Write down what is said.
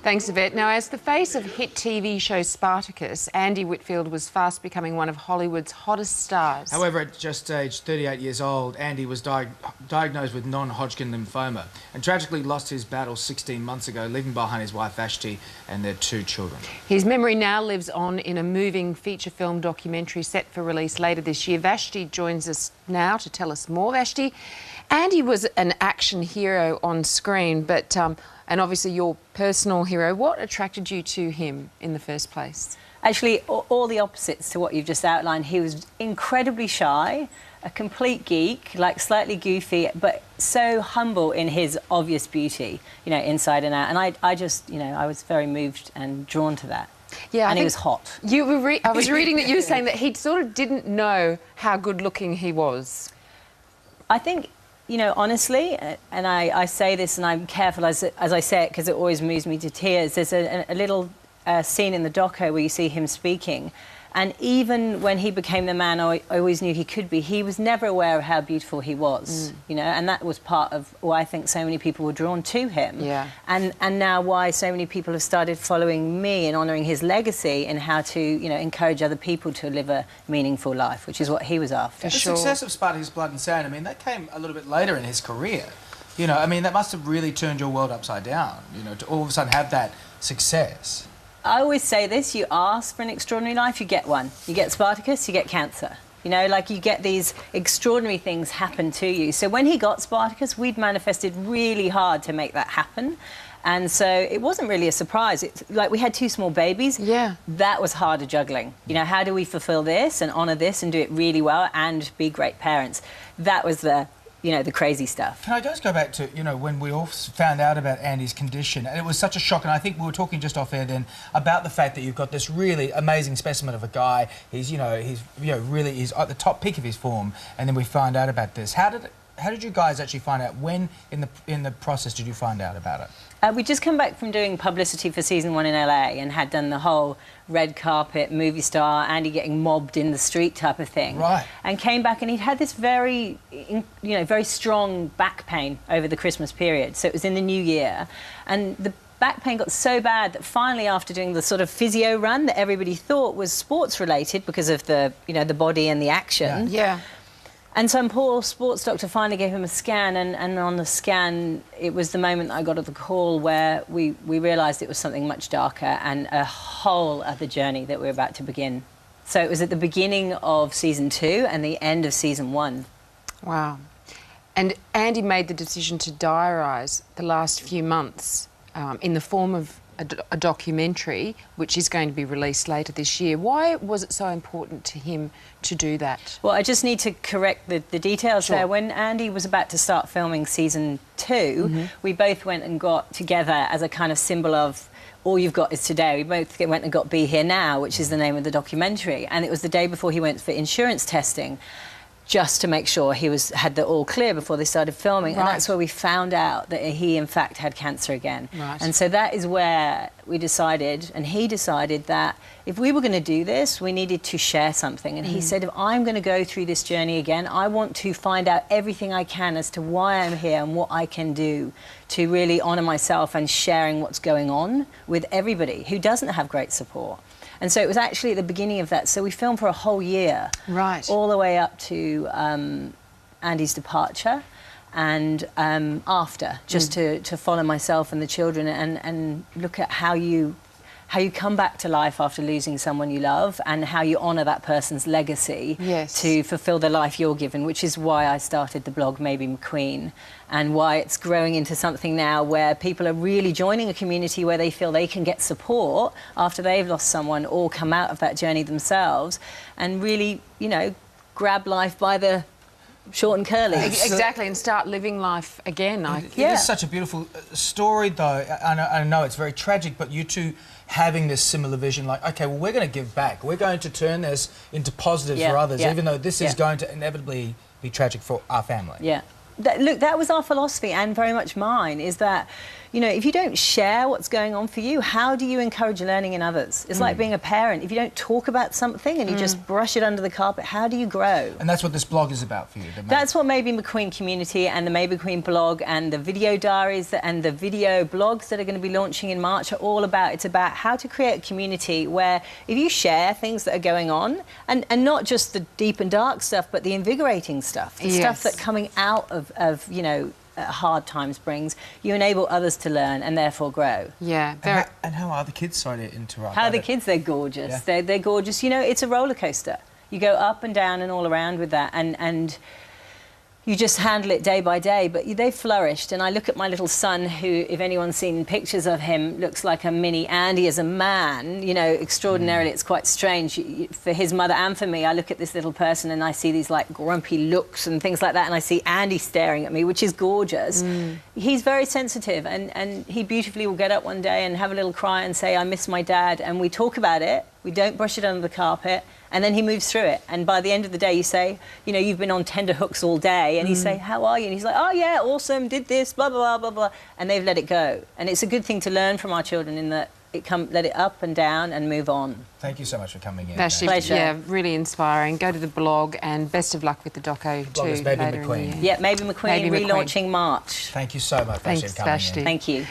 Thanks, Yvette. Now, as the face of hit TV show Spartacus, Andy Whitfield was fast becoming one of Hollywood's hottest stars. However, at just age 38 years old, Andy was diagnosed with non-Hodgkin lymphoma and tragically lost his battle 16 months ago, leaving behind his wife Vashti and their 2 children. His memory now lives on in a moving feature film documentary set for release later this year. Vashti joins us now to tell us more. Vashti, Andy was an action hero on screen, but and obviously your personal hero. What attracted you to him in the first place? Actually, all the opposites to what you've just outlined. He was incredibly shy, a complete geek, like slightly goofy, but so humble in his obvious beauty, you know, inside and out. And I just, you know, I was very moved and drawn to that. Yeah, and he was hot. I was reading that you were saying that he sort of didn't know how good-looking he was. I think, you know, honestly, and I say this and I'm careful as I say it because it always moves me to tears, there's a little scene in the doco where you see him speaking, and even when he became the man I always knew he could be, he was never aware of how beautiful he was, you know, and that was part of why I think so many people were drawn to him. Yeah. And now why so many people have started following me and honouring his legacy and how to, you know, encourage other people to live a meaningful life, which is what he was after. The success of Spartacus, Blood and Sand, I mean, that came a little bit later in his career. You know, I mean, that must have really turned your world upside down, you know, to all of a sudden have that success. I always say this, you ask for an extraordinary life, you get one. You get Spartacus, you get cancer. You know, like you get these extraordinary things happen to you. So when he got Spartacus, we'd manifested really hard to make that happen. And so it wasn't really a surprise. It's like we had 2 small babies. Yeah. That was harder juggling. You know, how do we fulfill this and honour this and do it really well and be great parents? That was the, you know, the crazy stuff. Can I just go back to, you know, when we all found out about Andy's condition, and it was such a shock, and I think we were talking just off air then about the fact that you've got this really amazing specimen of a guy. He's really, he's at the top peak of his form, and then we find out about this. How did you guys actually find out? When in the process did you find out about it? We'd just come back from doing publicity for season 1 in LA and had done the whole red carpet, movie star, Andy getting mobbed in the street type of thing. Right. And came back and he'd had this very, you know, very strong back pain over the Christmas period. So it was in the new year. And the back pain got so bad that finally, after doing the sort of physio run that everybody thought was sports related because of the, you know, the body and the action. Yeah. And some poor sports doctor finally gave him a scan, and on the scan, it was the moment I got the call where we realised it was something much darker and a whole other journey that we're about to begin. So it was at the beginning of season 2 and the end of season 1. Wow. And Andy made the decision to diarise the last few months in the form of a documentary, which is going to be released later this year. Why was it so important to him to do that? Well, I just need to correct the details there. When Andy was about to start filming season 2, we both went and got together as a kind of symbol of all you've got is today. We both went and got Be Here Now, which is the name of the documentary. And it was the day before he went for insurance testing, just to make sure he had the all clear before they started filming. Right. And that's where we found out that he, in fact, had cancer again. Right. And so that is where we decided, and he decided, that if we were going to do this, we needed to share something. And he said, if I'm going to go through this journey again, I want to find out everything I can as to why I'm here and what I can do to really honour myself and sharing what's going on with everybody who doesn't have great support. And so it was actually at the beginning of that. So we filmed for a whole year. Right. All the way up to Andy's departure and after, just to follow myself and the children and look at how you come back to life after losing someone you love and how you honour that person's legacy to fulfil the life you're given, which is why I started the blog Maybe McQueen and why it's growing into something now where people are really joining a community where they feel they can get support after they've lost someone or come out of that journey themselves and really, you know, grab life by the short and curly. Exactly, and start living life again. It is such a beautiful story, though. I know it's very tragic, but you two having this similar vision, like, OK, well, we're going to give back. We're going to turn this into positives for others, even though this is going to inevitably be tragic for our family. Yeah. Look, that was our philosophy, and very much mine, is that, you know, if you don't share what's going on for you, how do you encourage learning in others? It's like being a parent. If you don't talk about something and you just brush it under the carpet, how do you grow? And that's what this blog is about for you. That's what Maybe McQueen community and the Maybe McQueen blog and the video diaries and the video blogs that are going to be launching in March are all about. It's about how to create a community where if you share things that are going on, and not just the deep and dark stuff, but the invigorating stuff, the stuff that coming out of you know, hard times brings, you enable others to learn and therefore grow. Yeah. And how are the kids? Sorry to interrupt. How are the kids? They're gorgeous. Yeah. They're gorgeous. You know, it's a roller coaster. You go up and down and all around with that, and you just handle it day by day, but they've flourished. And I look at my little son, who, if anyone's seen pictures of him, looks like a mini Andy as a man, you know, extraordinarily. It's quite strange. For his mother and for me, I look at this little person and I see these, like, grumpy looks and things like that, and I see Andy staring at me, which is gorgeous. He's very sensitive, and he beautifully will get up one day and have a little cry and say, I miss my dad, and we talk about it. We don't brush it under the carpet, and then he moves through it. And by the end of the day, you say, you know, you've been on tender hooks all day, and you say, how are you? And he's like, oh yeah, awesome, did this, blah, blah, blah, blah, blah. And they've let it go. And it's a good thing to learn from our children in that let it up and down and move on. Thank you so much for coming in. Pleasure. Yeah, really inspiring. Go to the blog, and best of luck with the doco too. Maybe McQueen. Yeah, Maybe McQueen relaunching March. Thank you so much, Vashti, for coming in. Thank you.